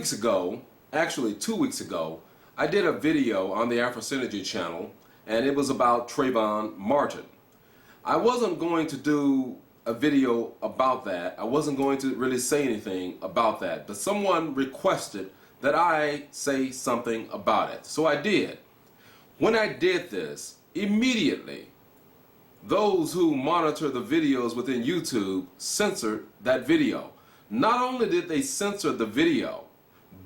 weeks ago, actually 2 weeks ago, I did a video on the Afro-Synergy channel, and it was about Trayvon Martin. I wasn't going to do a video about that. I wasn't going to really say anything about that, but someone requested that I say something about it. So I did. When I did this, immediately, those who monitor the videos within YouTube censored that video. Not only did they censor the video,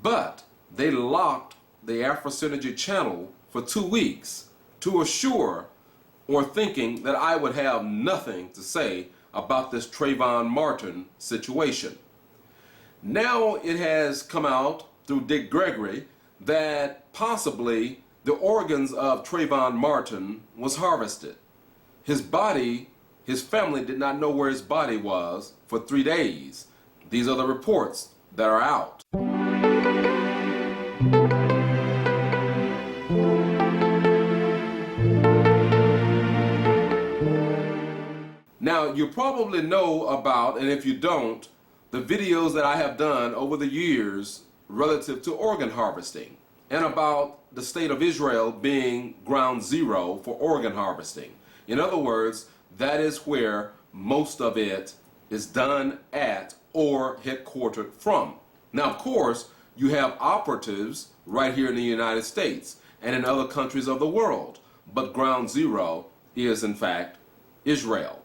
but they locked the Afro-Synergy channel for 2 weeks to assure or thinking that I would have nothing to say about this Trayvon Martin situation. Now it has come out through Dick Gregory that possibly the organs of Trayvon Martin was harvested. His body, his family did not know where his body was for 3 days. These are the reports that are out. Now, you probably know about, and if you don't, the videos that I have done over the years relative to organ harvesting and about the state of Israel being ground zero for organ harvesting. In other words, that is where most of it is done at or headquartered from. Now, of course, you have operatives right here in the United States and in other countries of the world, but ground zero is in fact Israel.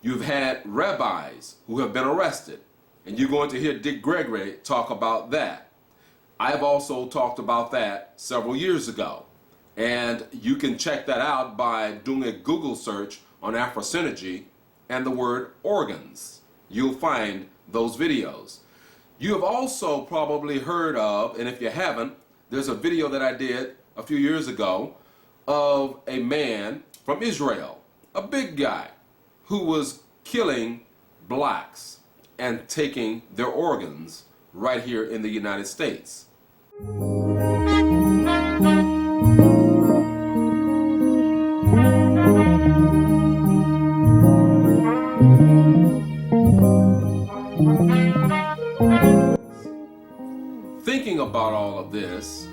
You've had rabbis who have been arrested, and you're going to hear Dick Gregory talk about that. I've also talked about that several years ago, and you can check that out by doing a Google search on Afro-Synergy and the word organs. You'll find those videos. You have also probably heard of, and if you haven't, there's a video that I did a few years ago of a man from Israel, a big guy, who was killing blacks and taking their organs right here in the United States. Thinking about all of this,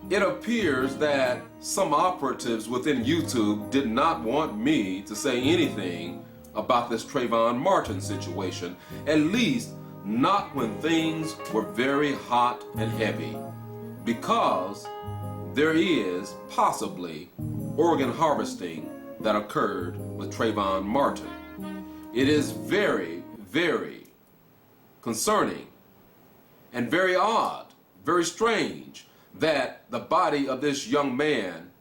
it appears that some operatives within YouTube did not want me to say anything about this Trayvon Martin situation, at least not when things were very hot and heavy, because there is possibly organ harvesting that occurred with Trayvon Martin. It is very, very concerning and very odd, very strange that the body of this young man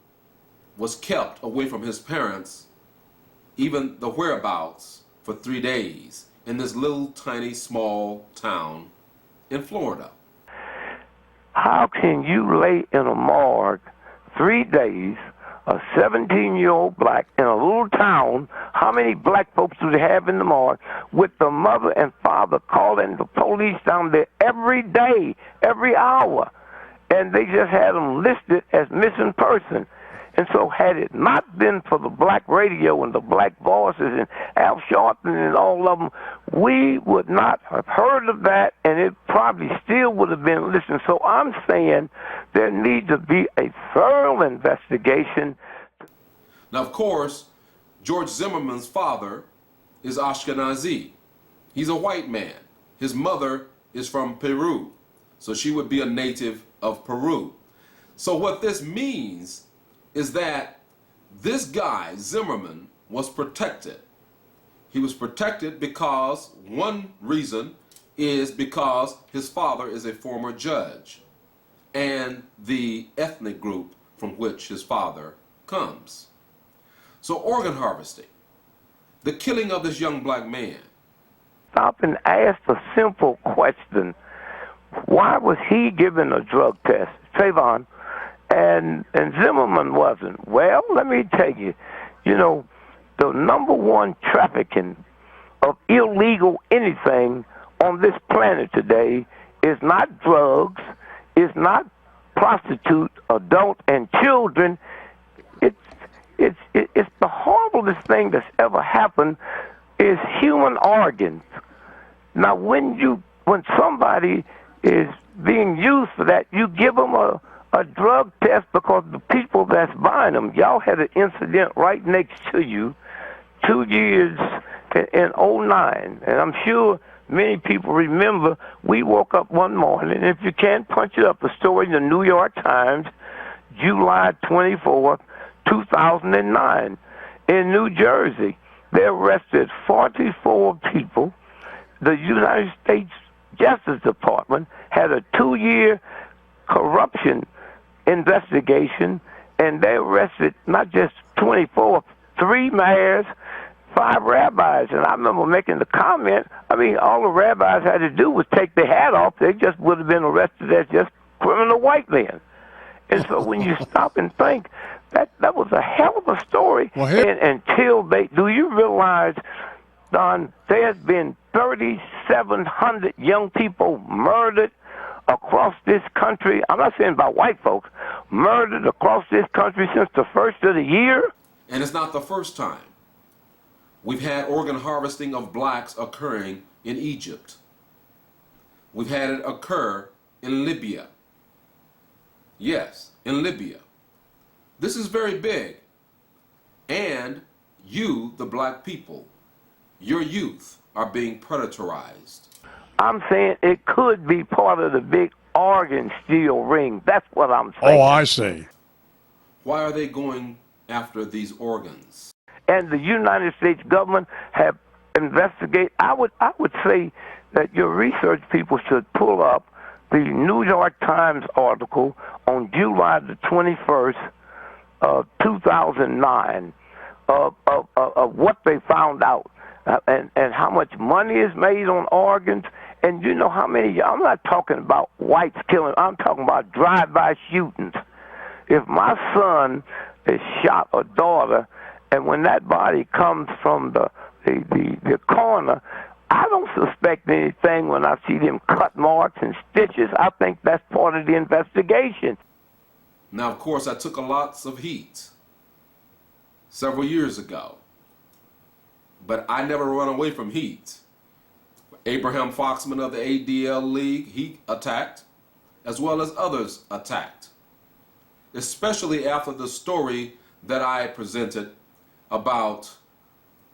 was kept away from his parents, even the whereabouts, for 3 days in this little tiny small town in Florida. How can you lay in a morgue 3 days, a 17-year-old black in a little town? How many black folks do they have in the morgue, with the mother and father calling the police down there every day, every hour? And they just had them listed as missing person. And so had it not been for the black radio and the black voices and Al Sharpton and all of them, we would not have heard of that, and it probably still would have been listened. So I'm saying there needs to be a thorough investigation. Now, of course, George Zimmerman's father is Ashkenazi. He's a white man. His mother is from Peru, so she would be a native of Peru. So what this means is that this guy, Zimmerman, was protected. He was protected because one reason is because his father is a former judge and the ethnic group from which his father comes. So organ harvesting, the killing of this young black man. Stop and ask a simple question. Why was he given a drug test, Trayvon, and Zimmerman wasn't? Well, let me tell you, the number one trafficking of illegal anything on this planet today is not drugs, is not prostitutes, adult and children. It's the horriblest thing that's ever happened is human organs. Now, when somebody is being used for that, you give them a drug test because the people that's buying them, y'all had an incident right next to you 2 years in '09, and I'm sure many people remember we woke up one morning, if you can't punch it up, a story in the New York Times, July 24th, 2009, in New Jersey. They arrested 44 people. The United States Justice Department had a 2-year corruption investigation, and they arrested not just 24, 3 mayors, 5 rabbis. And I remember making the comment, I mean, all the rabbis had to do was take their hat off. They just would have been arrested as just criminal white men. And so when you stop and think, that was a hell of a story. Well, until they, do you realize, Don, there's been 3,700 young people murdered across this country. I'm not saying by white folks, murdered across this country since the first of the year. And it's not the first time. We've had organ harvesting of blacks occurring in Egypt. We've had it occur in Libya. Yes, in Libya. This is very big. And you, the black people, your youth, are being predatorized. I'm saying it could be part of the big organ steal ring. That's what I'm saying. Oh, I see. Why are they going after these organs? And the United States government have investigated. I would say that your research people should pull up the New York Times article on July the 21st, 2009, of what they found out and how much money is made on organs. And you know how many, I'm not talking about whites killing, I'm talking about drive-by shootings. If my son has shot a daughter, and when that body comes from the coroner, I don't suspect anything when I see them cut marks and stitches. I think that's part of the investigation. Now, of course, I took a lots of heat several years ago, but I never run away from heat. Abraham Foxman of the ADL League, he attacked, as well as others attacked, especially after the story that I presented about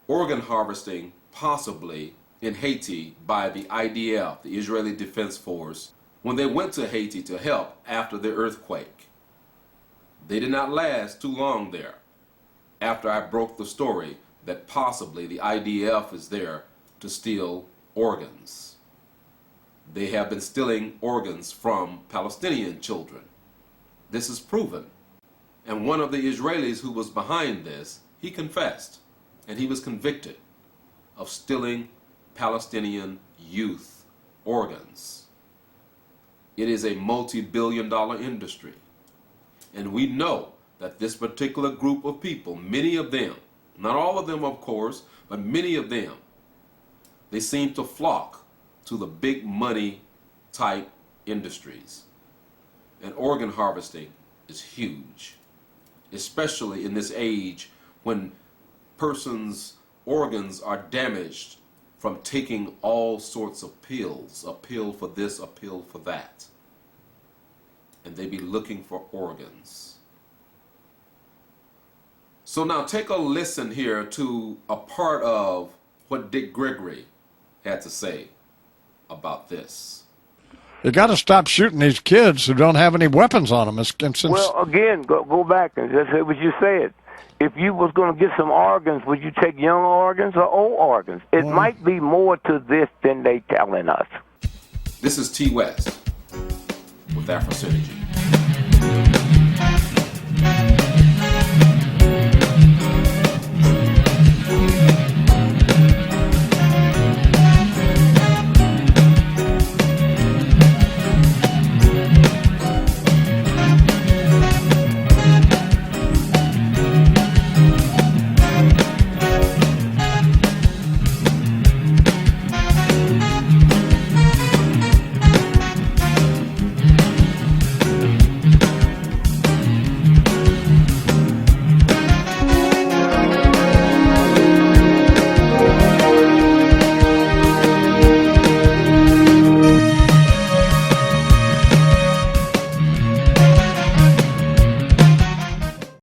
organ harvesting possibly in Haiti by the IDF, the Israeli Defense Force, when they went to Haiti to help after the earthquake. They did not last too long there after I broke the story that possibly the IDF is there to steal organs. They have been stealing organs from Palestinian children. This is proven. And one of the Israelis who was behind this, he confessed, and he was convicted of stealing Palestinian youth organs. It is a multi-billion-dollar industry. And we know that this particular group of people, many of them, not all of them of course, but many of them, they seem to flock to the big money type industries. And organ harvesting is huge, especially in this age when persons' organs are damaged from taking all sorts of pills, a pill for this, a pill for that. And they be looking for organs. So now take a listen here to a part of what Dick Gregory had to say about this. You got to stop shooting these kids who don't have any weapons on them. Well, again, go back and just say what you said. If you was going to get some organs, would you take young organs or old organs? It might be more to this than they telling us. This is T. West with Afro Synergy.